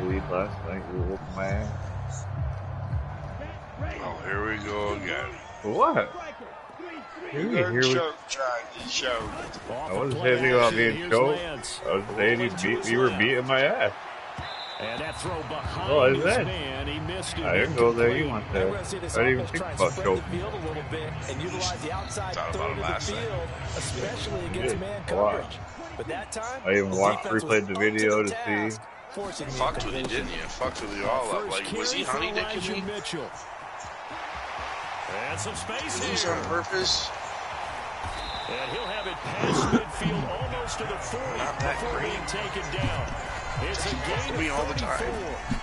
lead last night. You were whooping my ass. Oh, here we go again. What? Here we I wasn't saying anything about being choked. I was saying you were beating my ass. And that throw behind oh, his that? man, he missed it. I didn't go there. You went there. I didn't even think about choking. And utilize the outside third of the field, especially against man coverage. But that time, I even replayed the video to see. Fucked with you, didn't you? Fucked with you all up. Like, was he honey dicking me? And some space here. On purpose. And he'll have it past midfield almost to the 40 before being taken down. It's a game all the time.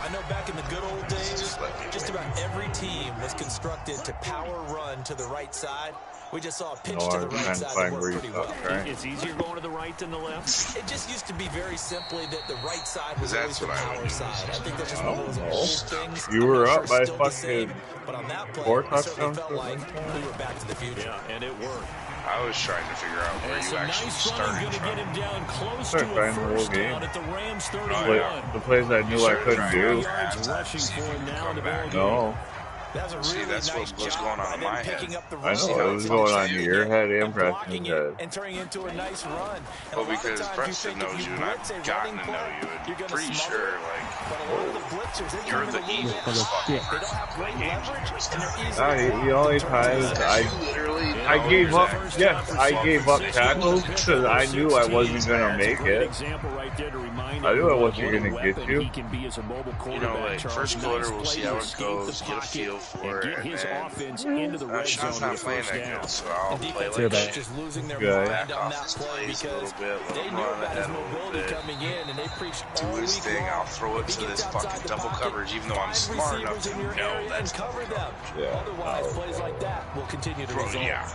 I know back in the good old days, just about every team was constructed to power run to the right side. We just saw a pitch to the right side that worked pretty well. Right? It's easier going to the right than the left? It just used to be very simply that the right side was always the power side. I think that's just one of those old things. You were up by fucking but on that play, 4 it touchdowns. felt like we were back to the future. Yeah, and it worked. I was trying to figure out where you actually started from. Get him down close to a first down at the Rams 31. The plays I knew I couldn't do. No. That's a really that's nice what's going on in my head. I know it was going on in your head and Preston's head. And turning into a nice run. Well, because Preston knows you and I've gotten to know you, and pretty sure, like, you're the evilest fucking person to play games with. The only times I gave up, yes, I gave up tackles because I knew I wasn't going to make it. I knew I wasn't going to get you. You know, like, first quarter, we'll see how it goes, get a feel for it, and then Sean's not playing that good, so I'll play like just losing their back off his plays a little bit, let him run ahead a little bit, do his thing, I'll throw it to this fucking double coverage, even though I'm smart enough to know that's cover them. Otherwise, plays like that will continue to result. Yeah.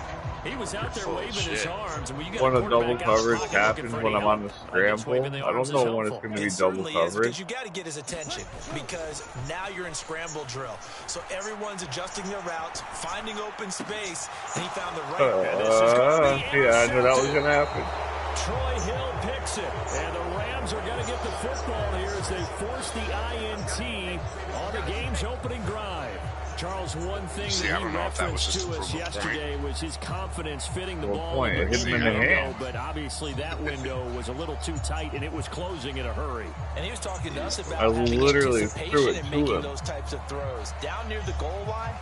He was out there waving his arms. And when you when a double coverage happens when I'm on the scramble, I don't know when it's going to be double coverage. You got to get his attention because now you're in scramble drill. So everyone's adjusting their routes, finding open space, and he found the right. Yeah, I knew that was going to happen. Troy Hill picks it, and the Rams are going to get the football here as they force the INT on the game's opening drive. Charles, one thing that he referenced to us yesterday was his confidence fitting the ball in the window, but obviously that window was a little too tight, and it was closing in a hurry. And he was talking to us about literally threw it to making those types of throws. Down near the goal line,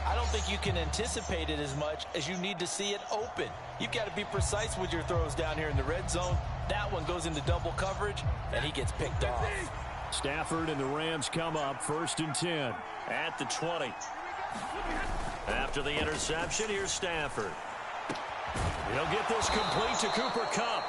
I don't think you can anticipate it as much as you need to see it open. You've got to be precise with your throws down here in the red zone. That one goes into double coverage, and he gets picked off. Stafford and the Rams come up 1st and 10 at the 20. After the interception, here's Stafford. He'll get this complete to Cooper Kupp.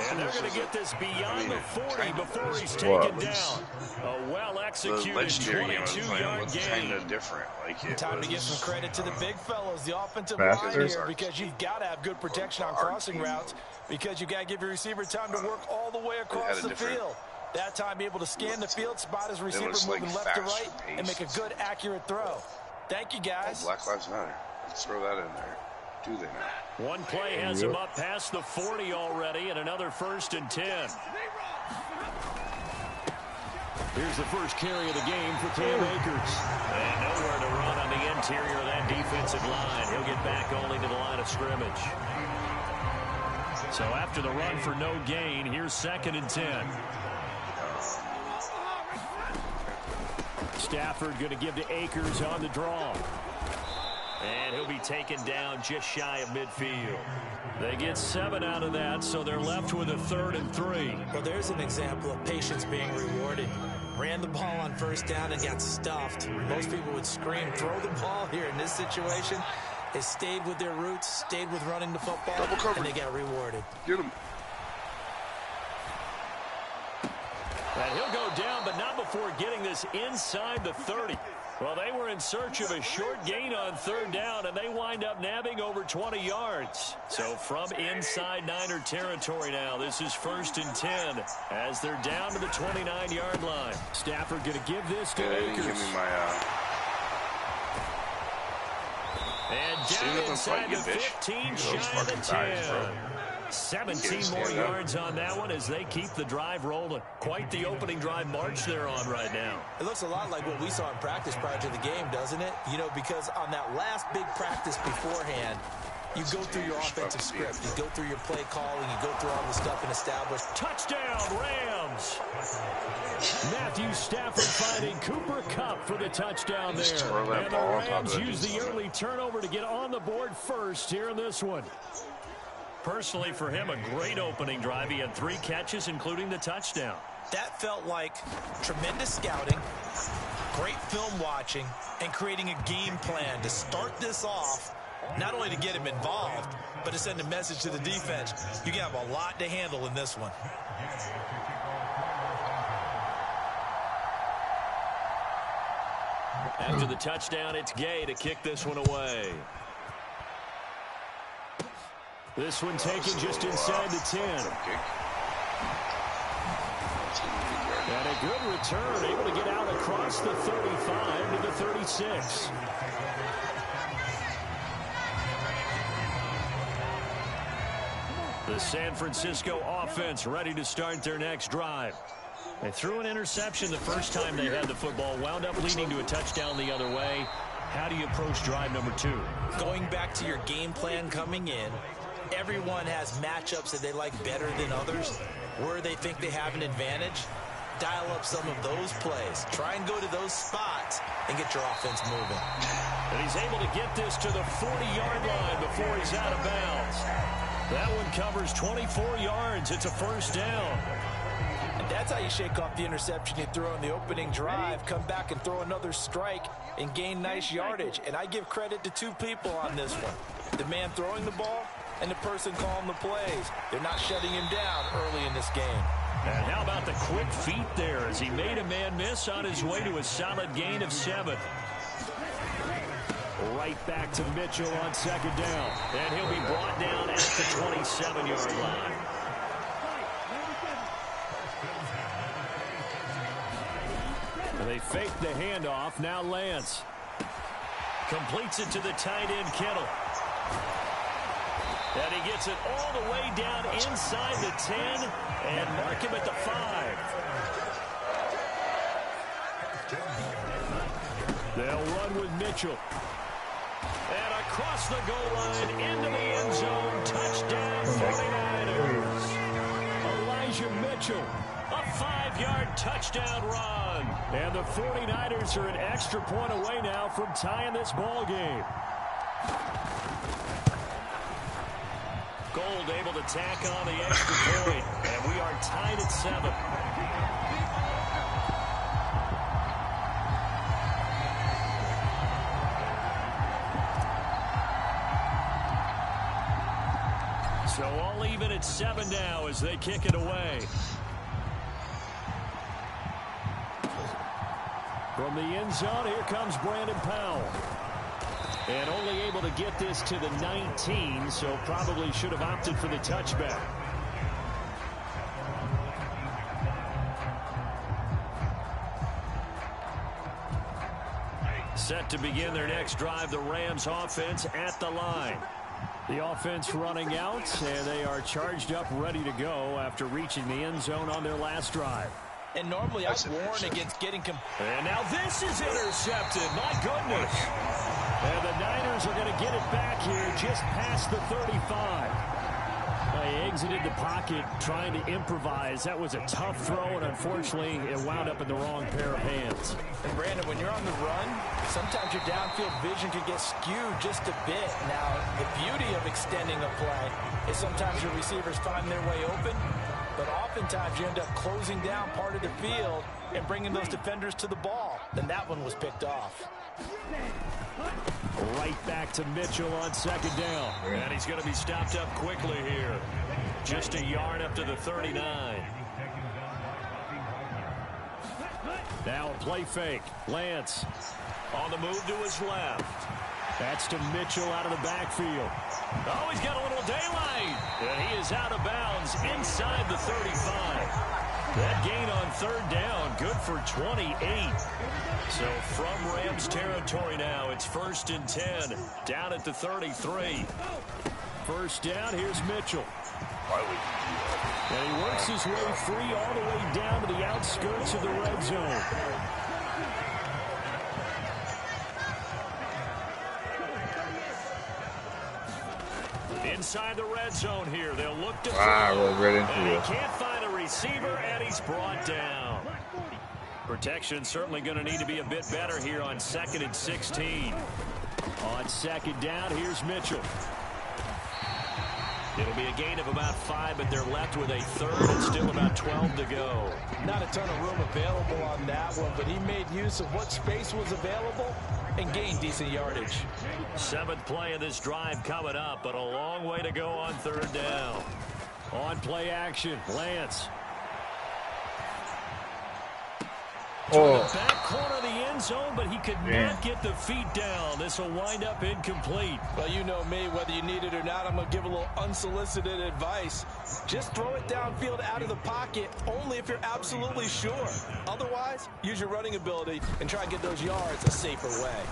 And they're going to get this beyond the 40 before he's taken down. A well-executed 22-yard game. Kind of different. Like time to give some credit to the big fellows, the offensive line here, because you've got to have good protection on crossing routes, because you've got to give your receiver time to work all the way across the field. That time, be able to scan the field, spot his receiver moving left to right, and make a good, accurate throw. Thank you, guys. Black Lives Matter. Let's throw that in there. Do they now? One play has him up past the 40 already, and another 1st and 10. Here's the first carry of the game for Cam Akers. And nowhere to run on the interior of that defensive line. He'll get back only to the line of scrimmage. So after the run for no gain, here's 2nd and 10. Stafford going to give to Akers on the draw. And he'll be taken down just shy of midfield. They get 7 out of that, so they're left with a 3rd and 3. Well, there's an example of patience being rewarded. Ran the ball on 1st down and got stuffed. Most people would scream, throw the ball here. In this situation, they stayed with their roots, stayed with running the football, and they got rewarded. Get him. And he'll go down, but not before getting this inside the 30. Well, they were in search of a short gain on 3rd down, and they wind up nabbing over 20 yards. So from inside Niner territory now, this is 1st and 10 as they're down to the 29-yard line. Stafford going to give this to Akers. Give me my, and down inside the 15, shy of the 10. 17 more yards on that one as they keep the drive rolling. Quite the opening drive march they're on right now. It looks a lot like what we saw in practice prior to the game, doesn't it? You know, because on that last big practice beforehand, you go through your offensive script. You go through your play calling. You go through all the stuff and establish. Touchdown, Rams. Matthew Stafford finding Cooper Kupp for the touchdown there. And the Rams use the early turnover to get on the board first here in this one. Personally, for him, a great opening drive. He had 3 catches, including the touchdown. That felt like tremendous scouting, great film watching, and creating a game plan to start this off, not only to get him involved, but to send a message to the defense. You have a lot to handle in this one. After the touchdown, it's Gay to kick this one away. This one taken just inside the 10. And a good return, able to get out across the 35 to the 36. The San Francisco offense ready to start their next drive. They threw an interception the first time they had the football, wound up leading to a touchdown the other way. How do you approach drive number 2? Going back to your game plan coming in, everyone has matchups that they like better than others, where they think they have an advantage. Dial up some of those plays. Try and go to those spots and get your offense moving. And he's able to get this to the 40-yard line before he's out of bounds. That one covers 24 yards. It's a first down. And that's how you shake off the interception you throw in the opening drive, come back and throw another strike and gain nice yardage. And I give credit to 2 people on this one. The man throwing the ball and the person calling the plays. They're not shutting him down early in this game. And how about the quick feet there as he made a man miss on his way to a solid gain of 7. Right back to Mitchell on second down. And he'll be brought down at the 27-yard line. And they fake the handoff. Now Lance completes it to the tight end, Kittle. And he gets it all the way down inside the 10 and mark him at the 5. They'll run with Mitchell. And across the goal line into the end zone. Touchdown 49ers. Elijah Mitchell. A 5-yard touchdown run. And the 49ers are an extra point away now from tying this ball game. Gold able to tack on the extra point, and we are tied at 7. So all even at 7 now as they kick it away. From the end zone, here comes Brandon Powell. And only able to get this to the 19, so probably should have opted for the touchback. Set to begin their next drive, the Rams offense at the line. The offense running out, and they are charged up, ready to go after reaching the end zone on their last drive. And normally I warn against getting... And now this is intercepted. My goodness. And the Niners are going to get it back here just past the 35. He exited the pocket trying to improvise. That was a tough throw, and unfortunately, it wound up in the wrong pair of hands. And Brandon, when you're on the run, sometimes your downfield vision can get skewed just a bit. Now, the beauty of extending a play is sometimes your receivers find their way open, but oftentimes you end up closing down part of the field and bringing those defenders to the ball. Then that one was picked off. Right back to Mitchell on second down. And he's going to be stopped up quickly here. Just a yard up to the 39. Now a play fake. Lance on the move to his left. That's to Mitchell out of the backfield. Oh, he's got a little daylight. And he is out of bounds inside the 35. That gain on third down, good for 28. So from Rams territory now, it's 1st and 10, down at the 33. First down, here's Mitchell. Why would you do that? And he works his way free all the way down to the outskirts of the red zone. Inside the red zone here, they'll look to rolled right into it. He can't find a receiver, and he's brought down. Protection certainly going to need to be a bit better here on 2nd and 16. On 2nd down, here's Mitchell. It'll be a gain of about 5, but they're left with a 3rd and still about 12 to go. Not a ton of room available on that one, but he made use of what space was available and gained decent yardage. 7th play of this drive coming up, but a long way to go on 3rd down. On play action, Lance. To the back corner of the end zone, but he could not get the feet down. This will wind up incomplete. Well, you know me, whether you need it or not, I'm going to give a little unsolicited advice. Just throw it downfield out of the pocket, only if you're absolutely sure. Otherwise, use your running ability and try and get those yards a safer way.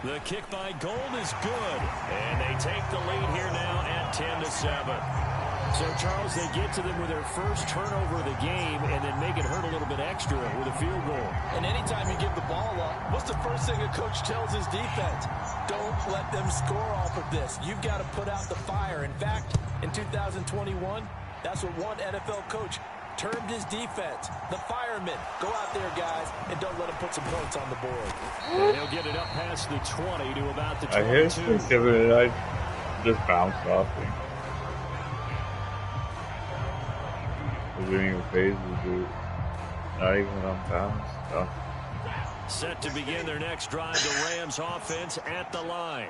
The kick by Gold is good, and they take the lead here now at 10-7. So, Charles, they get to them with their first turnover of the game and then make it hurt a little bit extra with a field goal. And anytime you give the ball up, what's the first thing a coach tells his defense? Don't let them score off of this. You've got to put out the fire. In fact, in 2021, that's what one NFL coach termed his defense. The firemen. Go out there, guys, and don't let them put some points on the board. And he'll get it up past the 20 to about the 22. I hear something, I just bounced off him. Doing your phases, dude. Not even on bounds. No. Set to begin their next drive, the Rams offense at the line.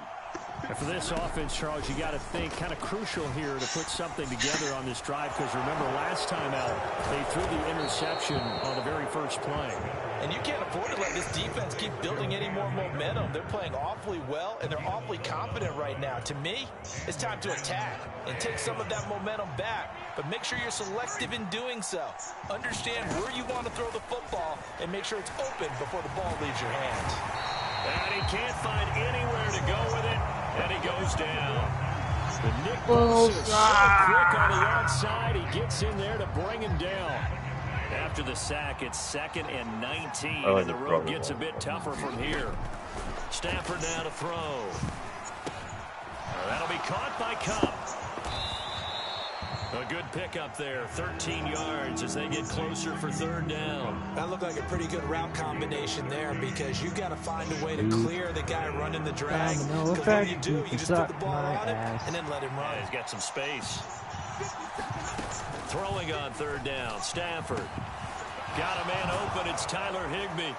And for this offense, Charles, you got to think kind of crucial here to put something together on this drive, because remember last time out they threw the interception on the very first play. And you can't afford to let this defense keep building any more momentum. They're playing awfully well, and they're awfully confident right now. To me, it's time to attack and take some of that momentum back. But make sure you're selective in doing so. Understand where you want to throw the football and make sure it's open before the ball leaves your hands. And he can't find anywhere to go with it, and he goes down. The Nick Bosa is so quick on the outside, he gets in there to bring him down. After the sack, it's 2nd and 19, and the road gets a bit tougher from here. Stafford now to throw. That'll be caught by Cup. A good pickup there, 13 yards as they get closer for 3rd down. That looked like a pretty good route combination there, because you've got to find a way to clear the guy running the drag. Because when you do, you just put the ball on him and then let him run. Yeah, he's got some space. Throwing on 3rd down, Stafford. Got a man open, it's Tyler Higbee.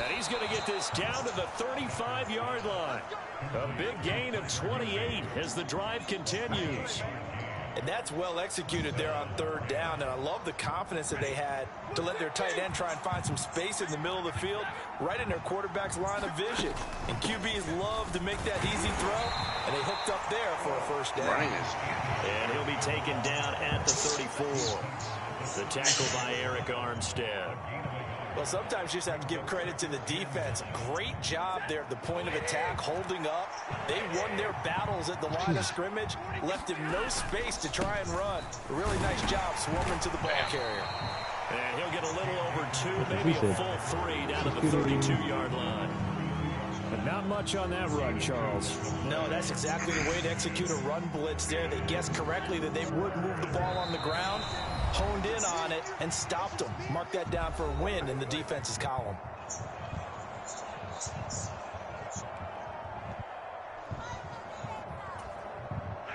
And he's going to get this down to the 35-yard line. A big gain of 28 as the drive continues. And that's well executed there on 3rd down. And I love the confidence that they had to let their tight end try and find some space in the middle of the field, right in their quarterback's line of vision. And QBs love to make that easy throw, and they hooked up there for a first down. And he'll be taken down at the 34. The tackle by Eric Armstead. Well, sometimes you just have to give credit to the defense. Great job there at the point of attack, holding up. They won their battles at the line of scrimmage, left him no space to try and run. A really nice job swarming to the ball carrier. And he'll get a little over 2, maybe a full 3 down to the 32-yard line. But not much on that run, Charles. No, that's exactly the way to execute a run blitz there. They guessed correctly that they would move the ball on the ground, honed in on it, and stopped them. Mark that down for a win in the defense's column.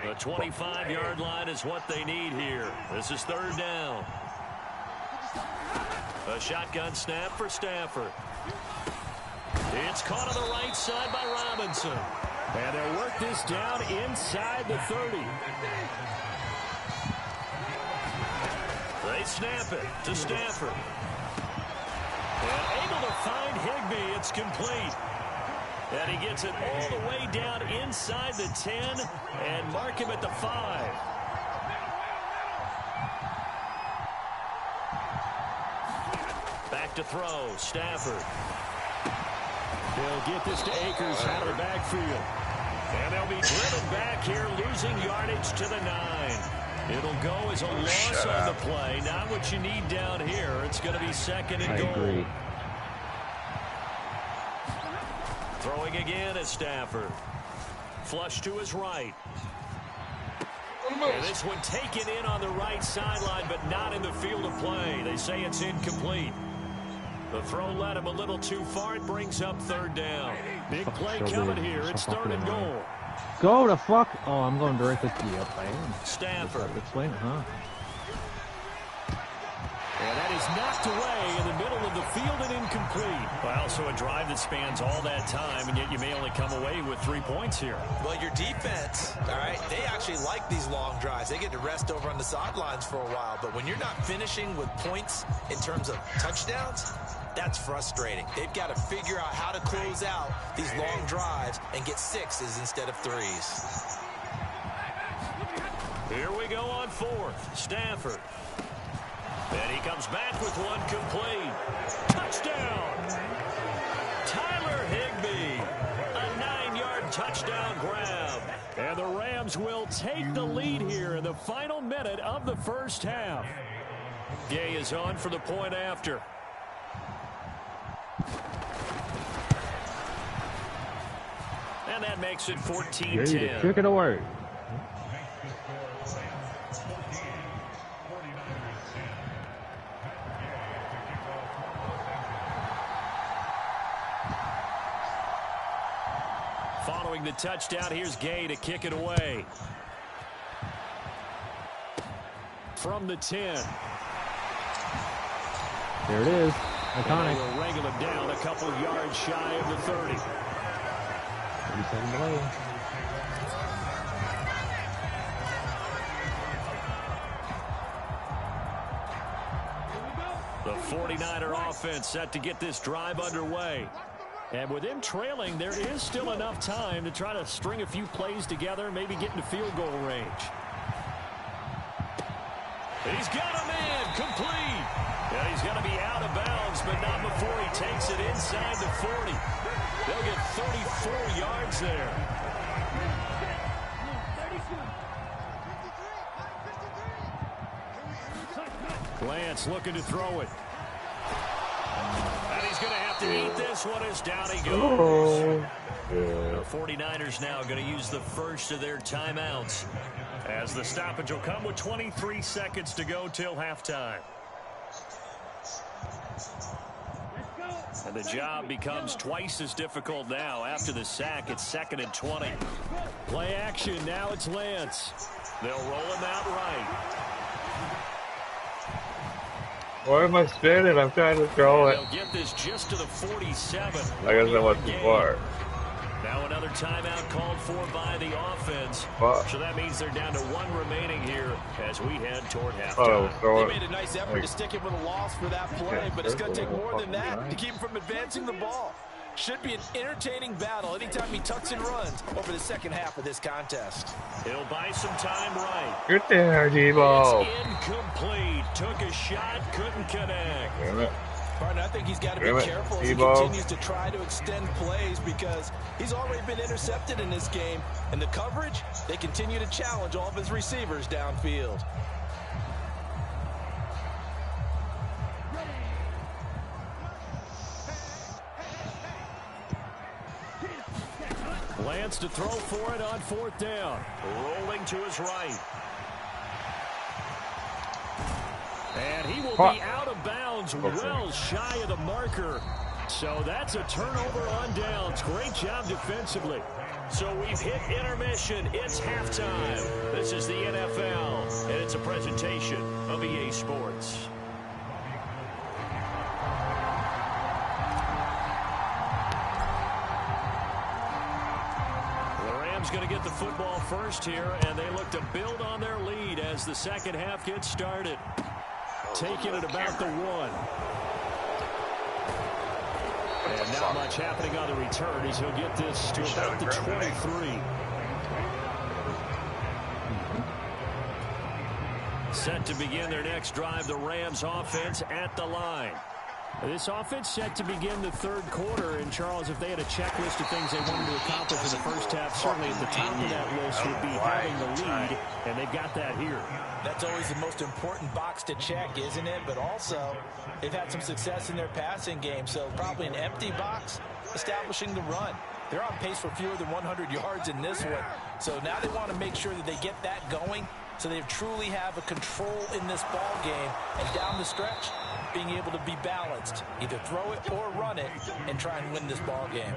The 25-yard line is what they need here. This is 3rd down. A shotgun snap for Stafford. It's caught on the right side by Robinson. And they'll work this down inside the 30. They snap it to Stafford. And able to find Higbee. It's complete. And he gets it all the way down inside the 10 and mark him at the 5. Back to throw, Stafford. They'll get this to Akers out of the backfield. And they'll be driven back here, losing yardage to the 9. It'll go as a loss on the play. Not what you need down here. It's going to be second and goal. Agree. Throwing again at Stafford. Flush to his right. And this one taken in on the right sideline, but not in the field of play. They say it's incomplete. The throw led him a little too far. It brings up third down. Big play coming here. It's third and goal. Go the fuck. Oh, I'm going directly to the play. Stafford. Explain it, huh? And that is knocked away in the middle of the field and incomplete. Well, so a drive that spans all that time, and yet you may only come away with 3 points here. Well, your defense, all right, they actually like these long drives. They get to rest over on the sidelines for a while. But when you're not finishing with points in terms of touchdowns, that's frustrating. They've got to figure out how to close out these long drives and get 6s instead of 3s. Here we go on fourth. Stafford. And he comes back with one complete. Touchdown! Tyler Higbee. A 9-yard touchdown grab. And the Rams will take the lead here in the final minute of the first half. Gay is on for the point after. And that makes it 14-10. Kick it away. Following the touchdown, here's Gay to kick it away. From the 10. There it is. Iconic. We'll wrangle him down a couple yards shy of the 30. 37 away. The 49er offense set to get this drive underway. And with him trailing, there is still enough time to try to string a few plays together, maybe get into field goal range. He's got a man complete. And he's going to be out of bounds, but not before he takes it inside the 40. They'll get 34 yards there. Lance looking to throw it. And he's going to have to eat this one as down he goes. The 49ers now going to use the first of their timeouts, as the stoppage will come with 23 seconds to go till halftime. And the job becomes twice as difficult now. After the sack, it's 2nd and 20. Play action. Now it's Lance. They'll roll him out right. Why am I spinning? I'm trying to throw it. They'll get this just to the 47. I guess I went too far. Now another timeout called for by the offense. So that means they're down to 1 remaining here as we head toward halftime. They made a nice effort to stick him with a loss for that play, but it's going to take more than that to keep him from advancing the ball. Should be an entertaining battle anytime he tucks and runs over the second half of this contest. He'll buy some time right. Get there, Debo. It's incomplete. Took a shot, couldn't connect. Damn it. Partner, I think he's got to be careful as he continues to try to extend plays because he's already been intercepted in this game. And the coverage, they continue to challenge all of his receivers downfield. Lance to throw for it on 4th down. Rolling to his right. And he will be out of bounds, well shy of the marker. So that's a turnover on downs. Great job defensively. So we've hit intermission. It's halftime. This is the NFL, and it's a presentation of EA Sports. Going to get the football first here, and they look to build on their lead as the second half gets started. Taking it about the 1. And not much happening on the return as he'll get this to about the 23. Set to begin their next drive, the Rams offense at the line. This offense set to begin the third quarter. And, Charles, if they had a checklist of things they wanted to accomplish in the first half, certainly at the top of that list would be having the lead, and they've got that here. That's always the most important box to check, isn't it? But also, they've had some success in their passing game, so probably an empty box establishing the run. They're on pace for fewer than 100 yards in this one. So now they want to make sure that they get that going so they truly have a control in this ball game. And down the stretch, being able to be balanced. Either throw it or run it and try and win this ball game.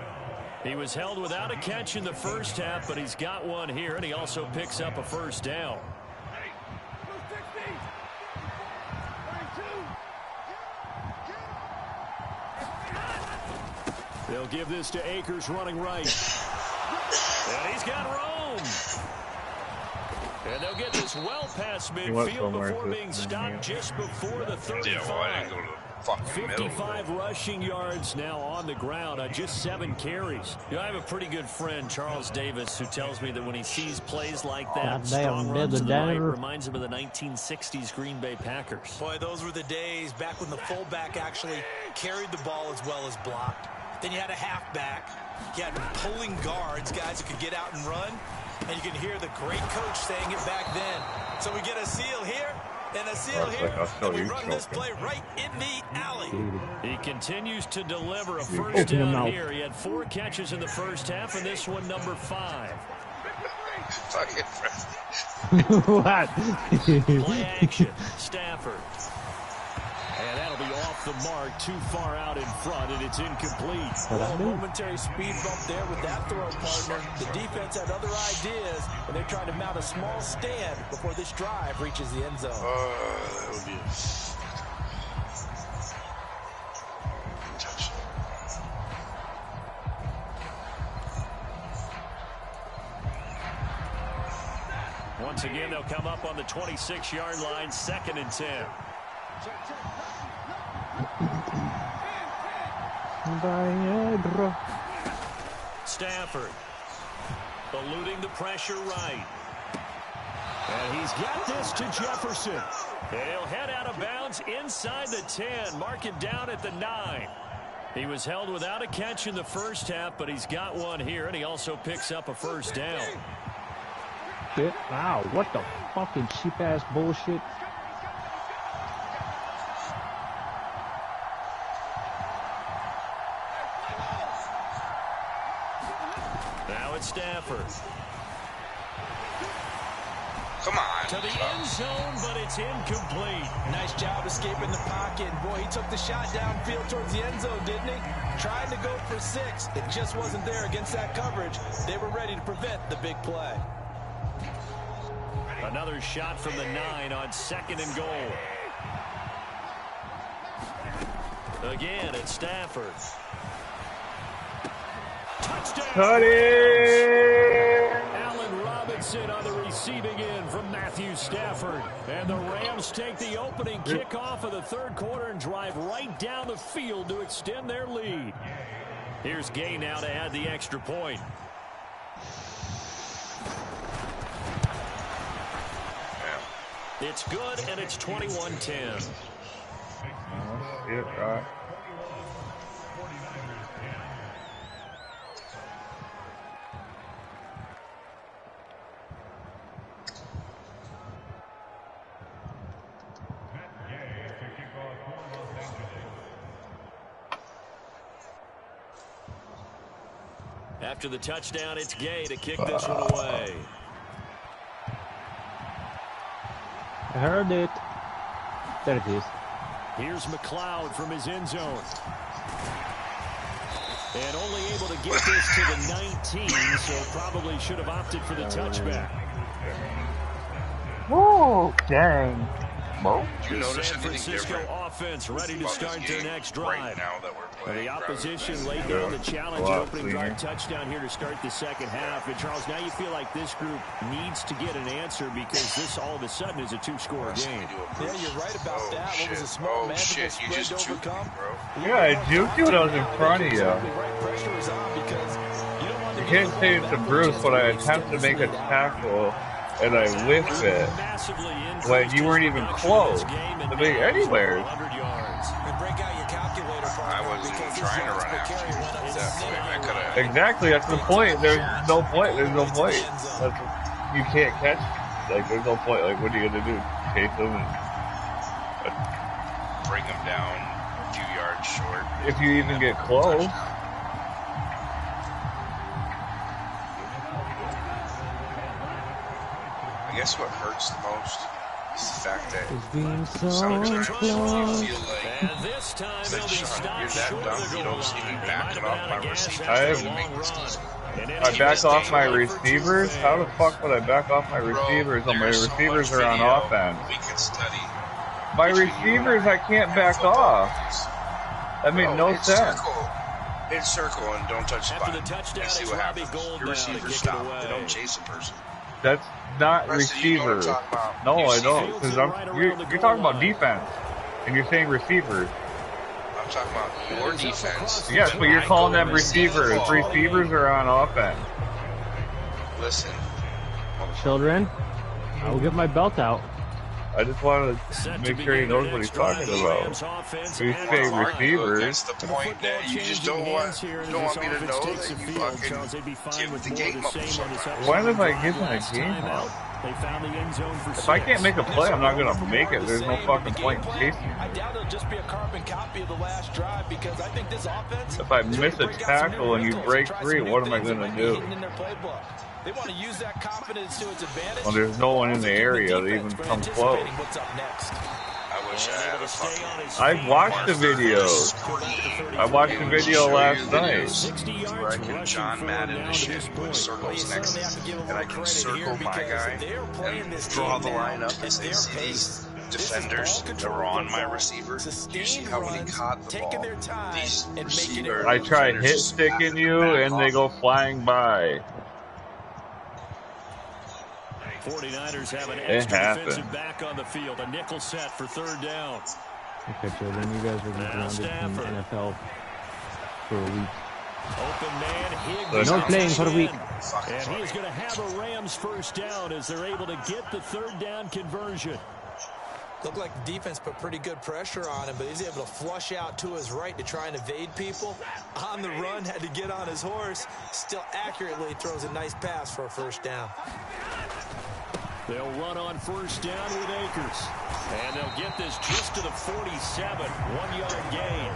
He was held without a catch in the first half, but he's got one here, and he also picks up a first down. They'll give this to Akers running right. And he's got room. And they'll get this well past midfield before being stopped just before the 35. 55 rushing yards now on the ground on just 7 carries. You know, I have a pretty good friend, Charles Davis, who tells me that when he sees plays like that, strong runs to the right, reminds him of the 1960s Green Bay Packers. Boy, those were the days back when the fullback actually carried the ball as well as blocked. Then you had a halfback. You had pulling guards, guys who could get out and run. And you can hear the great coach saying it back then. So we get a seal here and a seal here. And we run this play right in the alley. He continues to deliver a first down here. He had 4 catches in the first half, and this one number 5. What? Play action. Stafford. And that'll be off the mark, too far out in front, and it's incomplete. Well, a momentary speed bump there with that throw, partner. The defense had other ideas, and they're trying to mount a small stand before this drive reaches the end zone. That would be a touch. Once again, they'll come up on the 26-yard line, 2nd and 10. Stafford eluding the pressure right. And he's got this to Jefferson. And he'll head out of bounds inside the 10. Mark it down at the 9. He was held without a catch in the first half, but he's got one here, and he also picks up a first down. Wow, what the fucking cheap-ass bullshit. Now it's Stafford. Come on. To the end zone, but it's incomplete. Nice job escaping the pocket. Boy, he took the shot downfield towards the end zone, didn't he? Trying to go for 6. It just wasn't there against that coverage. They were ready to prevent the big play. Another shot from the 9 on 2nd and goal. Again, it's Stafford. Touchdown! Cut it! Allen Robinson on the receiving end from Matthew Stafford. And the Rams take the opening kickoff of the third quarter and drive right down the field to extend their lead. Here's Gay now to add the extra point. It's good, and it's 21-10. Right. After the touchdown, it's Gay to kick this one away. I heard it. There it is. Here's McLeod from his end zone. And only able to get this to the 19, so probably should have opted for the touchback. Whoa, dang. Mo? Do you notice San anything Francisco different offense ready to start their next drive. right now that we're playing? The opposition laid down the challenge, opening drive touchdown here to start the second half. And Charles, now you feel like this group needs to get an answer because this all of a sudden is a 2-score game. Yeah, you're right about that. What was a small manageable spread to overcome? Yeah, I juked you when I was in front of you. You can't say it's a Bruce, but I attempt to make a tackle and I whiff it when you weren't even close to be anywhere. And break out your calculator trying to run after you. Exactly, that's the point. There's no point. There's no point. You can't catch. Like, there's no point. Like, what are you gonna do? Chase them and bring them down a few yards short. If you even get close. I guess what hurts the most is the fact that so sometimes close. you feel like you're that dumb, you don't see me backing off my receivers. I back off my receivers? How the fuck would I back off my receivers when my receivers are on offense? We can study. My receivers, I can't back off. That made no sense. Hit circle and don't touch the button. And see what happens. Your receivers stop. They don't chase a person. That's not receiver. No, I don't. Because you're talking about defense, and you're saying receivers. I'm talking about your defense. Yes, but you're calling them receivers. Receivers are on offense. Listen, children, I will get my belt out. I just want to make sure he knows what he's talking about. You say receivers. That's the point that you just don't want me to know that you fucking give the game up sometimes. When am I giving a game up? If I can't make a play, I'm not going to make it. There's no fucking point in chasing I doubt it'll just be a carbon copy of the last drive because I think this offense. If I miss a tackle and you break free, what am I going to do? They want to use that confidence to its advantage. Well, there's no one in the area to even come close. What's up next? I wish I had a fucking... I watched the videos. I watched the video last night. Where I can John Madden the shit with circles next to me, and I can circle my guy and draw the line up and say, see these defenders that are on my receiver? Do you see how many caught the ball? These receivers... I try hit sticking you and they go flying by. 49ers have an extra defensive back on the field. A nickel set for third down. Okay, children, you guys are grounded from the NFL for a week. Open man, Higgs. No playing for a week. And he is going to have a Rams first down as they're able to get the third down conversion. Looked like the defense put pretty good pressure on him, but he's able to flush out to his right to try and evade people. On the run, had to get on his horse. Still accurately throws a nice pass for a first down. They'll run on first down with Akers. And they'll get this just to the 47, 1-yard gain.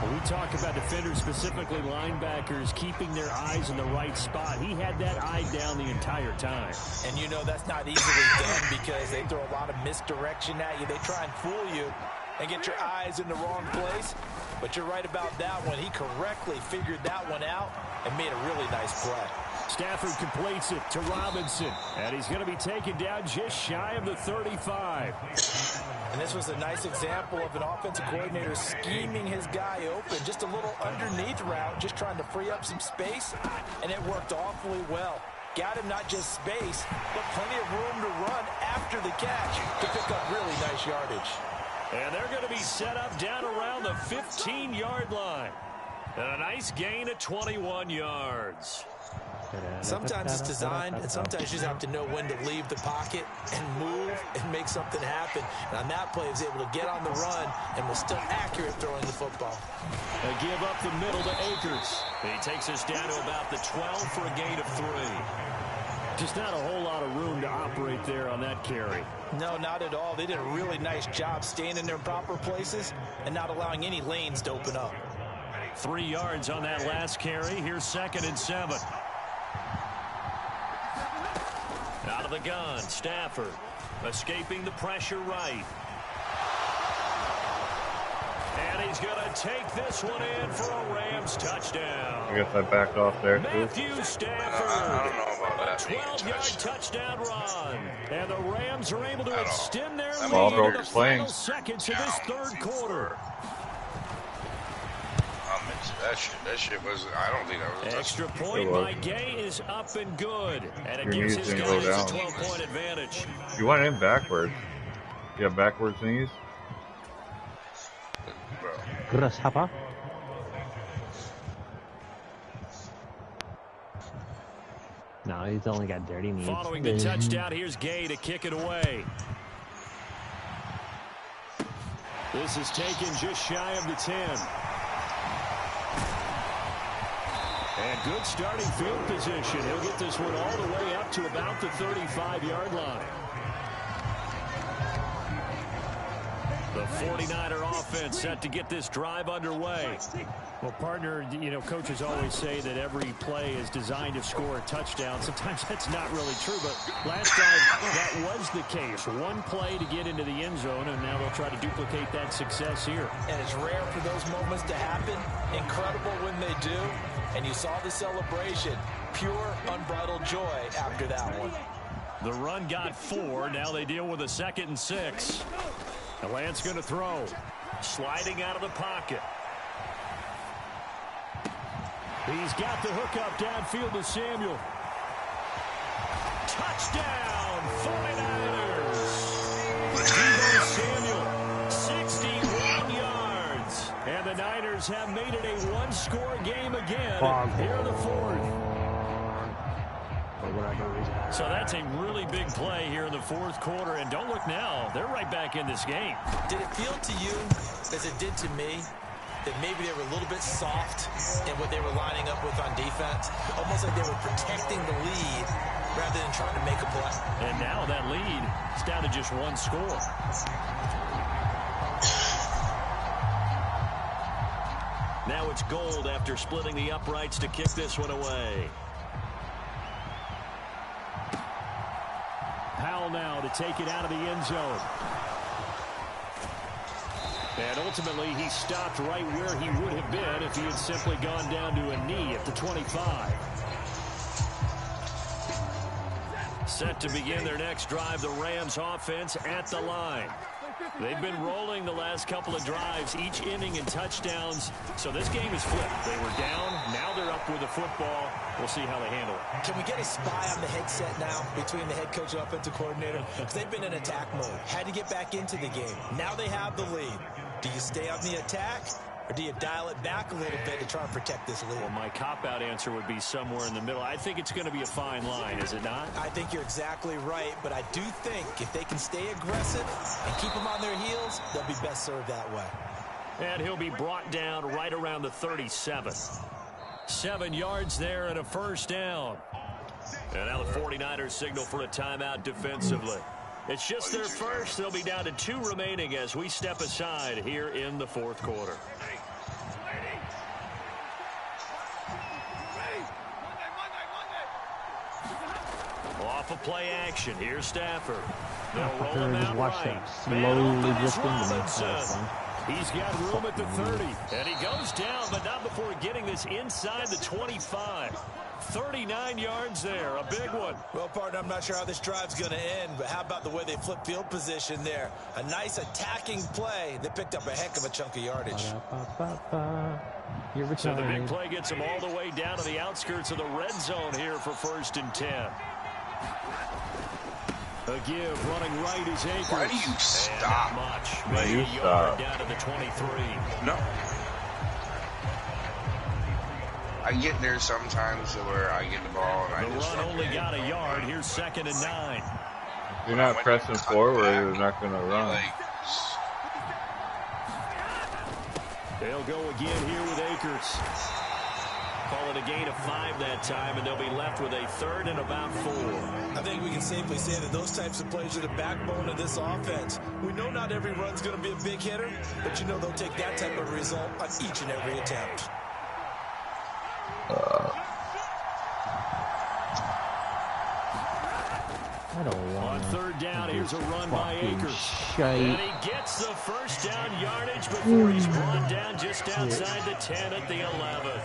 When we talk about defenders, specifically linebackers, keeping their eyes in the right spot, he had that eye down the entire time. And you know that's not easily done because they throw a lot of misdirection at you. They try and fool you and get your eyes in the wrong place. But you're right about that one. He correctly figured that one out and made a really nice play. Stafford completes it to Robinson. And he's going to be taken down just shy of the 35. And this was a nice example of an offensive coordinator scheming his guy open. Just a little underneath route, just trying to free up some space. And it worked awfully well. Got him not just space, but plenty of room to run after the catch to pick up really nice yardage. And they're going to be set up down around the 15-yard line. And a nice gain of 21 yards. Sometimes it's designed, and sometimes you just have to know when to leave the pocket and move and make something happen. And on that play, he was able to get on the run and was still accurate throwing the football. They give up the middle to Akers. He takes us down to about the 12 for a gain of 3. Just not a whole lot of room to operate there on that carry. No, not at all. They did a really nice job staying in their proper places and not allowing any lanes to open up. 3 yards on that last carry. Here's 2nd and 7. Out of the gun, Stafford escaping the pressure right. And he's going to take this one in for a Rams touchdown. I guess I backed off there, too. Matthew Stafford. I don't know about that. 12-yard touchdown run. And the Rams are able to extend their lead Ball in the final seconds of this third quarter. That shit was, I don't think that was a extra point by Gay is up and good. And it gives his guys a 12-point advantage. You went in backwards. You have backwards knees? Grasshopper. No, he's only got dirty knees. Following the touchdown, here's Gay to kick it away. This is taken just shy of the 10. And good starting field position. He'll get this one all the way up to about the 35-yard line. The 49er offense set to get this drive underway. Well, partner, you know, coaches always say that every play is designed to score a touchdown. Sometimes that's not really true, but last drive, that was the case. One play to get into the end zone, and now they'll try to duplicate that success here. And it's rare for those moments to happen. Incredible when they do. And you saw the celebration. Pure, unbridled joy after that one. The run got 4. Now they deal with a 2nd and 6. The Lance going to throw. Sliding out of the pocket. He's got the hook up downfield to Samuel. Touchdown, 49ers. Samuel, 61 yards. And the Niners have made it a one-score game again here in the 4th. So that's a really big play here in the 4th quarter. And don't look now, they're right back in this game. Did it feel to you, as it did to me, that maybe they were a little bit soft in what they were lining up with on defense? Almost like they were protecting the lead rather than trying to make a play. And now that lead is down to just one score. Now it's Gold after splitting the uprights to kick this one away. Powell now to take it out of the end zone. And ultimately, he stopped right where he would have been if he had simply gone down to a knee at the 25. Set to begin their next drive, the Rams offense at the line. They've been rolling the last couple of drives, each inning in touchdowns. So this game is flipped. They were down, now they're up with the football. We'll see how they handle it. Can we get a spy on the headset now between the head coach and offensive coordinator? Because they've been in attack mode. Had to get back into the game. Now they have the lead. Do you stay on the attack, or do you dial it back a little bit to try and protect this lead? Well, my cop-out answer would be somewhere in the middle. I think it's going to be a fine line, is it not? I think you're exactly right, but I do think if they can stay aggressive and keep them on their heels, they'll be best served that way. And he'll be brought down right around the 37. 7 yards there and a first down. And now the 49ers signal for a timeout defensively. It's just their first. They'll be down to 2 remaining as we step aside here in the 4th quarter. Off of play action. Here's Stafford. They'll roll him out right. Slowly drifting Robinson. He's got room at the 30. And he goes down, but not before getting this inside the 25. 39 yards there, a big one. Well, partner, I'm not sure how this drive's going to end, but how about the way they flip field position there? A nice attacking play. They picked up a heck of a chunk of yardage. So the big play gets them all the way down to the outskirts of the red zone here for 1st and 10. A give, running right is Akers. Why do you stop? Why do you stop? Down to the 23. No. I get there sometimes where I get the ball and I just run only got a yard. Here's 2nd and 9. You're not pressing forward, you're not going to run. They'll go again here with Akers. Call it a gain of 5 that time, and they'll be left with a 3rd and about 4. I think we can safely say that those types of plays are the backbone of this offense. We know not every run's going to be a big hitter, but you know they'll take that type of result on each and every attempt. I don't want on 3rd down, here's a run by Akers. And he gets the first down yardage before he's brought down just outside the 10 at the 11.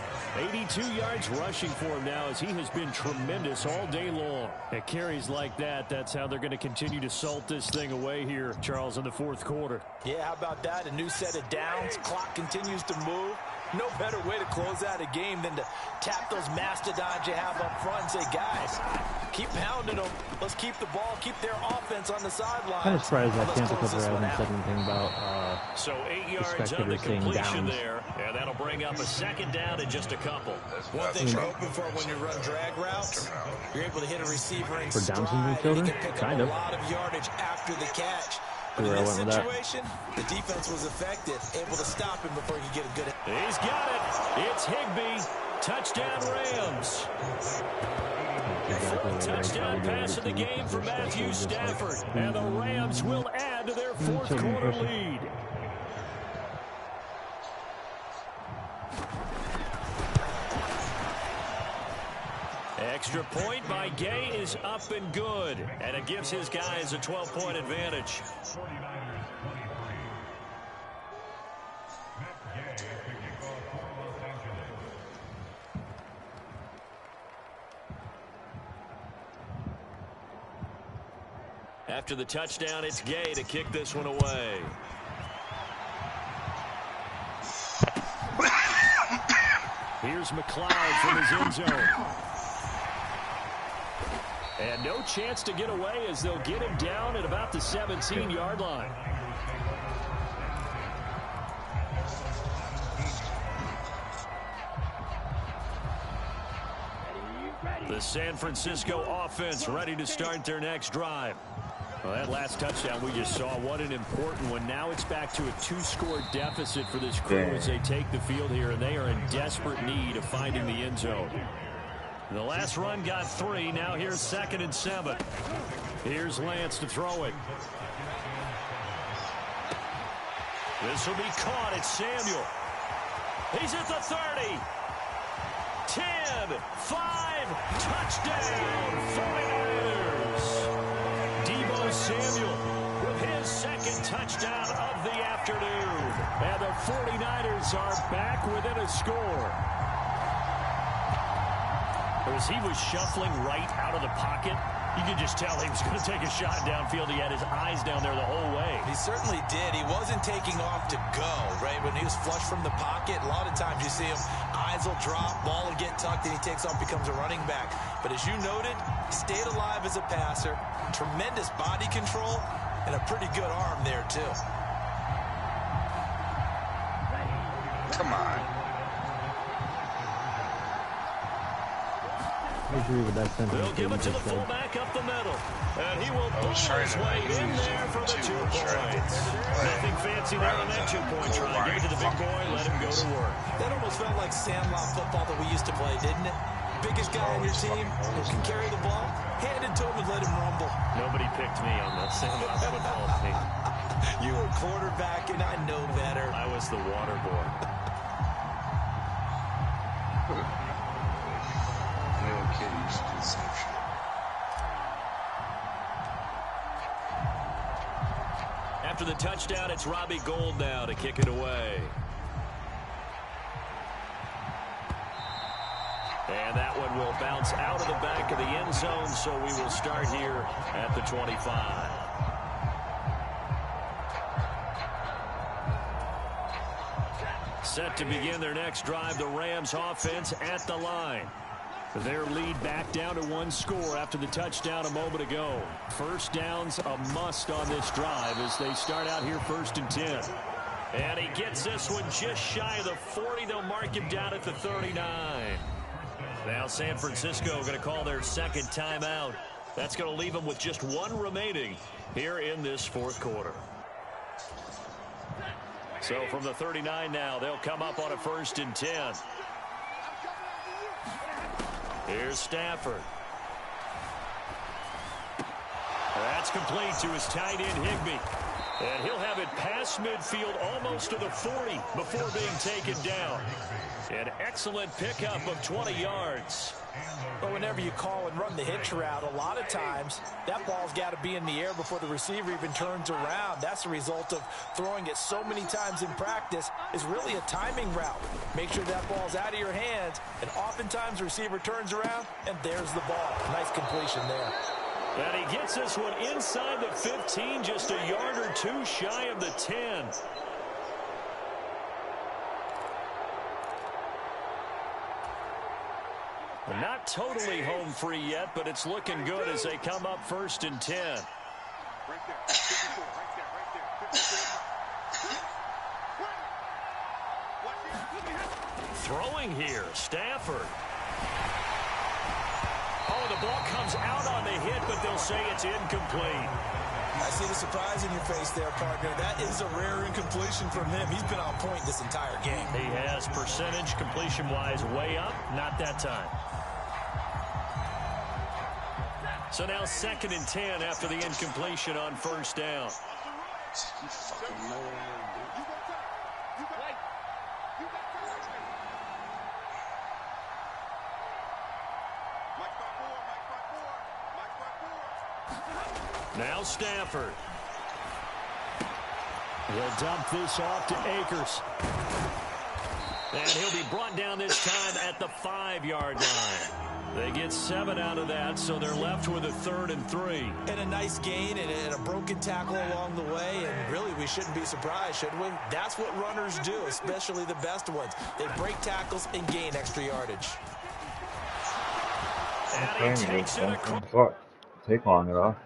82 yards rushing for him now as he has been tremendous all day long. At carries like that, that's how they're going to continue to salt this thing away here, Charles, in the 4th quarter. Yeah, how about that? A new set of downs. Clock continues to move. No better way to close out a game than to tap those mastodons you have up front and say, guys, keep pounding them. Let's keep the ball, keep their offense on the sideline. I'm surprised that Tampa Cover hasn't said anything about so 8 yards on the completion there, and that'll bring up a 2nd down in just a couple. One thing you're hoping for when you run drag routes, you're able to hit a receiver in for down stride, and he can pick kind up of a lot of yardage after the catch. But in this situation, the defense was effective, able to stop him before he could get a good hit. He's got it. It's Higbee. Touchdown, Rams. Fourth touchdown pass of the game for Matthew Stafford. And the Rams will add to their fourth quarter lead. Extra point by Gay is up and good. And it gives his guys a 12-point advantage. After the touchdown, it's Gay to kick this one away. Here's McLeod from his end zone. And no chance to get away as they'll get him down at about the 17-yard line. The San Francisco offense ready to start their next drive. Well, that last touchdown we just saw, what an important one. Now it's back to a 2-score deficit for this crew as they take the field here, and they are in desperate need of finding the end zone. The last run got 3. Now here's 2nd and 7. Here's Lance to throw it. This will be caught. It's Samuel. He's at the 30. 10, 5, touchdown, 49ers. Deebo Samuel with his 2nd touchdown of the afternoon. And the 49ers are back within a score. As he was shuffling right out of the pocket, you could just tell he was going to take a shot downfield. He had his eyes down there the whole way. He certainly did. He wasn't taking off to go, right? When he was flush from the pocket, a lot of times you see him, eyes will drop, ball will get tucked, and he takes off, becomes a running back. But as you noted, he stayed alive as a passer, tremendous body control, and a pretty good arm there, too. Come on. I agree with that sentence. They'll give it to the fullback up the middle. And he will ball his way in there for the 2 points. Nothing fancy there on that 2-point try. Give it to the big boy, let him go to work. That almost felt like sandlot football that we used to play, didn't it? Biggest guy on your team who can carry the ball, hand it to him and let him rumble. Nobody picked me on that sandlot football team. You were quarterback, and I know better. I was the water boy. After the touchdown, it's Robbie Gould now to kick it away. And that one will bounce out of the back of the end zone, so we will start here at the 25. Set to begin their next drive, the Rams offense at the line. Their lead back down to 1 score after the touchdown a moment ago. First down's a must on this drive as they start out here 1st and 10. And he gets this one just shy of the 40. They'll mark him down at the 39. Now San Francisco going to call their 2nd timeout. That's going to leave them with just 1 remaining here in this 4th quarter. So from the 39 now, they'll come up on a 1st and 10. Here's Stafford. That's complete to his tight end, Higbee. And he'll have it past midfield almost to the 40 before being taken down. An excellent pickup of 20 yards. But whenever you call and run the hitch route, a lot of times that ball's got to be in the air before the receiver even turns around. That's the result of throwing it so many times in practice is really a timing route. Make sure that ball's out of your hands, and oftentimes the receiver turns around, and there's the ball. Nice completion there. And he gets this one inside the 15, just a yard or 2 shy of the 10. Not totally home free yet, but it's looking good as they come up 1st and 10. Throwing here, Stafford. Oh, the ball comes out on the hit, but they'll say it's incomplete. I see the surprise in your face there, partner. That is a rare incompletion from him. He's been on point this entire game. He has percentage completion-wise way up. Not that time. So now 2nd and 10 after the incompletion on 1st down. Now Stafford. He'll dump this off to Akers. And he'll be brought down this time at the 5-yard line. They get 7 out of that, so they're left with a 3rd and 3. And a nice gain and a broken tackle along the way, and really we shouldn't be surprised, should we? That's what runners do, especially the best ones. They break tackles and gain extra yardage. And he takes it across. Take long enough.